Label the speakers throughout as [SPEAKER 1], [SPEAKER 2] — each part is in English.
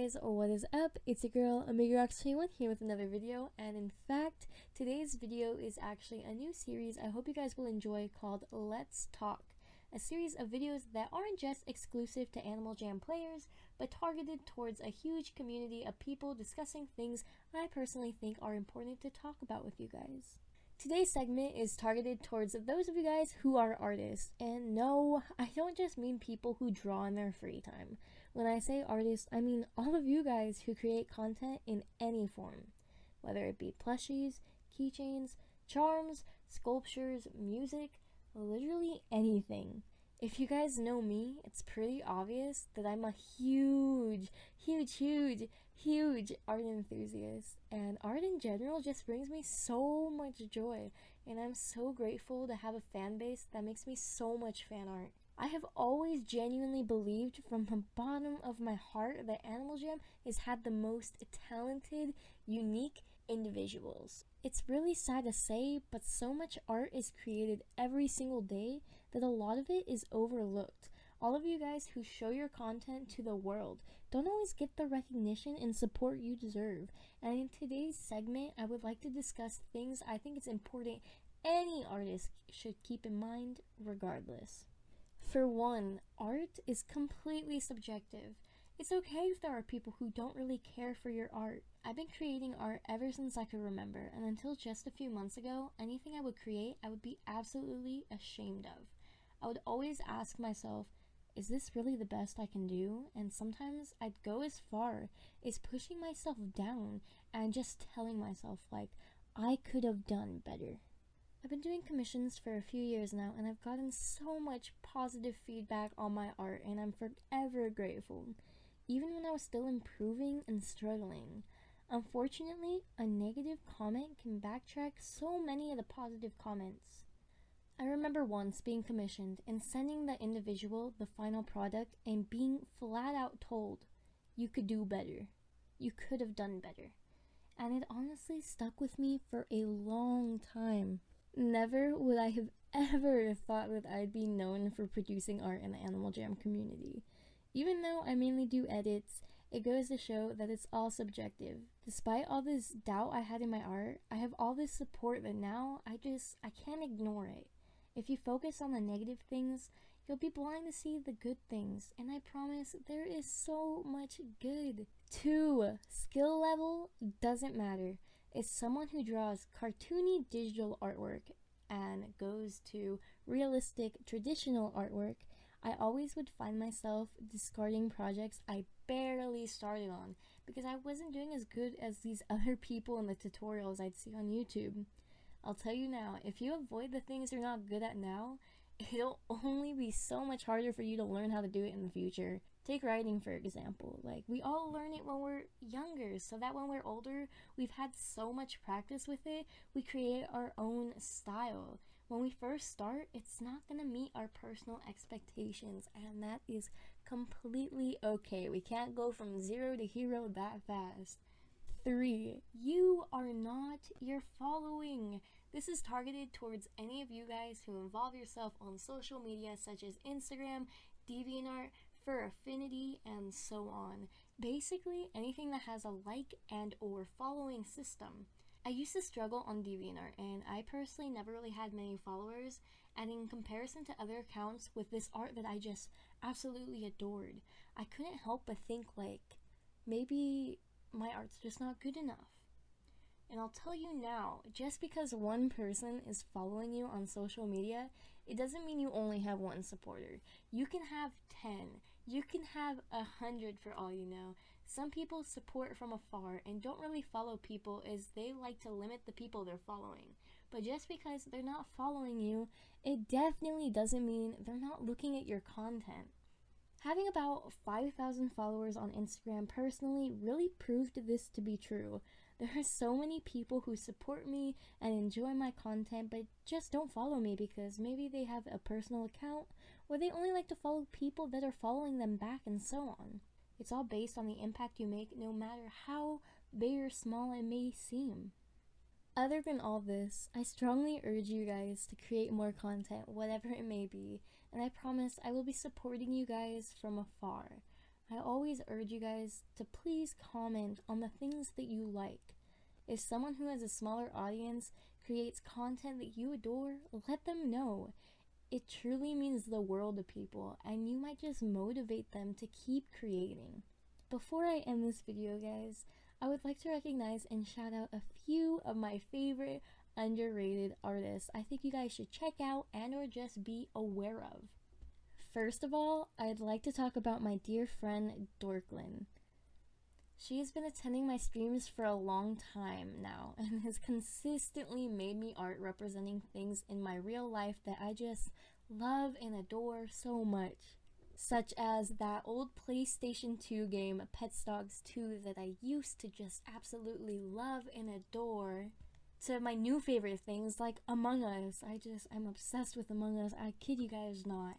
[SPEAKER 1] guys, what is up? It's your girl AnimaljamArchives here with another video, and in fact, today's video is actually a new series I hope you guys will enjoy called Let's Talk, a series of videos that aren't just exclusive to Animaljam Players, but targeted towards a huge community of people discussing things I personally think are important to talk about with you guys. Today's segment is targeted towards those of you guys who are artists, and no, I don't just mean people who draw in their free time. When I say artists, I mean all of you guys who create content in any form, whether it be plushies, keychains, charms, sculptures, music, literally anything. If you guys know me, it's pretty obvious that I'm a huge art enthusiast, and art in general just brings me so much joy, and I'm so grateful to have a fan base that makes me so much fan art. I have always genuinely believed from the bottom of my heart that Animaljam has had the most talented, unique individuals. It's really sad to say, but so much art is created every single day that a lot of it is overlooked. All of you guys who show your content to the world don't always get the recognition and support you deserve. And in today's segment, I would like to discuss things I think it's important any artist should keep in mind regardless. For one, art is completely subjective. It's okay if there are people who don't really care for your art. I've been creating art ever since I could remember, and until just a few months ago, anything I would create, I would be absolutely ashamed of. I would always ask myself, is this really the best I can do? And sometimes I'd go as far as pushing myself down and just telling myself, like, I could have done better. I've been doing commissions for a few years now, and I've gotten so much positive feedback on my art, and I'm forever grateful, even when I was still improving and struggling. Unfortunately, a negative comment can backtrack so many of the positive comments. I remember once being commissioned and sending the individual the final product and being flat out told, you could do better. You could have done better. And it honestly stuck with me for a long time. Never would I have ever thought that I'd be known for producing art in the Animaljam community. Even though I mainly do edits, it goes to show that it's all subjective. Despite all this doubt I had in my art, I have all this support that now I can't ignore it. If you focus on the negative things, you'll be blind to see the good things, and I promise there is so much good. 2. Skill level doesn't matter. As someone who draws cartoony digital artwork and goes to realistic traditional artwork, I always would find myself discarding projects I barely started on because I wasn't doing as good as these other people in the tutorials I'd see on YouTube. I'll tell you now, if you avoid the things you're not good at now, it'll only be so much harder for you to learn how to do it in the future. Take writing for example. Like, we all learn it when we're younger, so that when we're older, we've had so much practice with it, we create our own style. When we first start, it's not gonna meet our personal expectations, and that is completely okay. We can't go from zero to hero that fast. 3. You are not your following. This is targeted towards any of you guys who involve yourself on social media such as Instagram, DeviantArt, for affinity, and so on. Basically, anything that has a like and or following system. I used to struggle on DeviantArt, and I personally never really had many followers, and in comparison to other accounts with this art that I just absolutely adored, I couldn't help but think, like, maybe my art's just not good enough. And I'll tell you now, just because one person is following you on social media, it doesn't mean you only have one supporter. You can have 10, you can have 100 for all you know. Some people support from afar and don't really follow people as they like to limit the people they're following. But just because they're not following you, it definitely doesn't mean they're not looking at your content. Having about 5,000 followers on Instagram personally really proved this to be true. There are so many people who support me and enjoy my content but just don't follow me because maybe they have a personal account or they only like to follow people that are following them back and so on. It's all based on the impact you make no matter how big or small it may seem. Other than all this, I strongly urge you guys to create more content, whatever it may be, and I promise I will be supporting you guys from afar. I always urge you guys to please comment on the things that you like. If someone who has a smaller audience creates content that you adore, let them know. It truly means the world to people, and you might just motivate them to keep creating. Before I end this video, guys, I would like to recognize and shout out a few of my favorite underrated artists I think you guys should check out and or just be aware of. First of all, I'd like to talk about my dear friend Dorklynn. She has been attending my streams for a long time now and has consistently made me art representing things in my real life that I just love and adore so much. Such as that old PlayStation 2 game, Pets Dogs 2, that I used to just absolutely love and adore, to my new favorite things like Among Us. I'm obsessed with Among Us, I kid you guys not.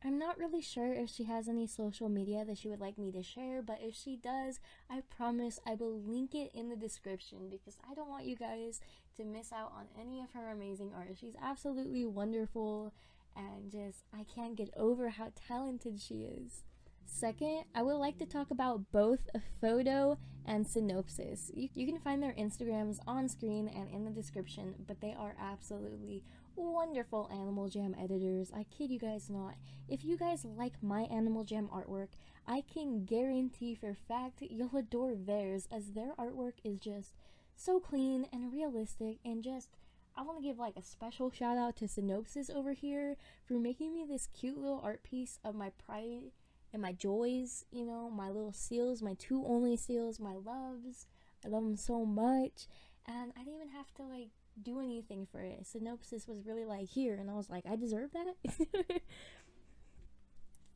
[SPEAKER 1] I'm not really sure if she has any social media that she would like me to share, but if she does, I promise I will link it in the description because I don't want you guys to miss out on any of her amazing art. She's absolutely wonderful, and just I can't get over how talented she is. Second, I would like to talk about both Photo and Synopsis. You can find their Instagrams on screen and in the description, but they are absolutely wonderful Animaljam editors. I kid you guys not. If you guys like my Animaljam artwork, I can guarantee for a fact you'll adore theirs, as their artwork is just so clean and realistic, and just I want to give like a special shout out to Synopsis over here for making me this cute little art piece of my pride and my joys, you know, my little seals, my two only seals, my loves. I love them so much, and I didn't even have to like do anything for it. Synopsis was really like, here, and I was like, I deserve that.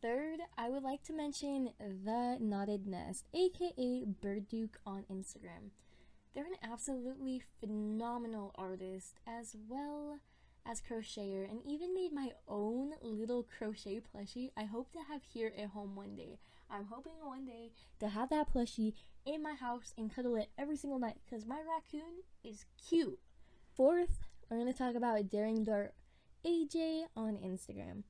[SPEAKER 1] Third, I would like to mention The Knotted Nest, aka Bird Duke on Instagram. They're an absolutely phenomenal artist, as well as crocheter, and even made my own little crochet plushie I hope to have here at home one day. I'm hoping one day to have that plushie in my house and cuddle it every single night because my raccoon is cute. Fourth, we're going to talk about Daring Dart AJ on Instagram.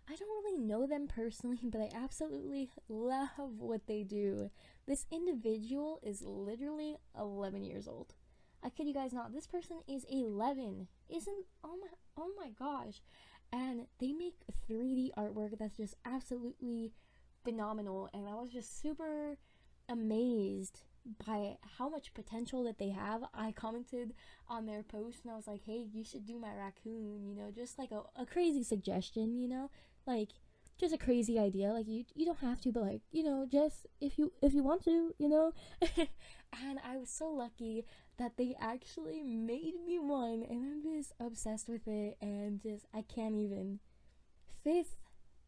[SPEAKER 1] I don't really know them personally, but I absolutely love what they do. This individual is literally 11 years old. I kid you guys not, this person is 11. Oh my gosh. And they make 3D artwork that's just absolutely phenomenal, and I was just super amazed by how much potential that they have. I commented on their post and I was like, hey, you should do my raccoon, you know, just like a crazy suggestion, you know, like just a crazy idea. Like you don't have to, but like, you know, just if you want to, you know. And I was so lucky that they actually made me one, and I'm just obsessed with it, and just I can't even. Fifth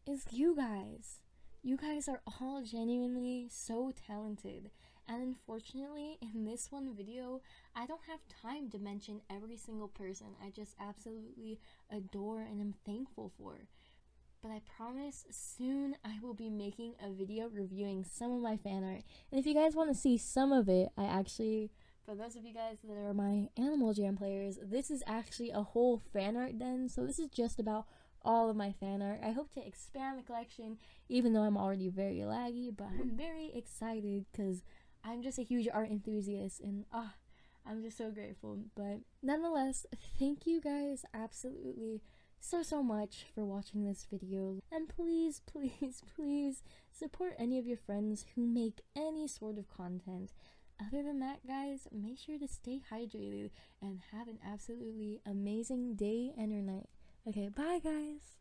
[SPEAKER 1] is you guys. You guys are all genuinely so talented, and unfortunately in this one video I don't have time to mention every single person I just absolutely adore and am thankful for. But I promise soon I will be making a video reviewing some of my fan art, and if you guys want to see some of it, I actually, for those of you guys that are my Animaljam players, this is actually a whole fan art den, so this is just about all of my fan art. I hope to expand the collection, even though I'm already very laggy, but I'm very excited because I'm just a huge art enthusiast, and I'm just so grateful. But nonetheless, thank you guys absolutely so much for watching this video, and please support any of your friends who make any sort of content. Other than that, guys, make sure to stay hydrated and have an absolutely amazing day and or night. Okay, bye guys!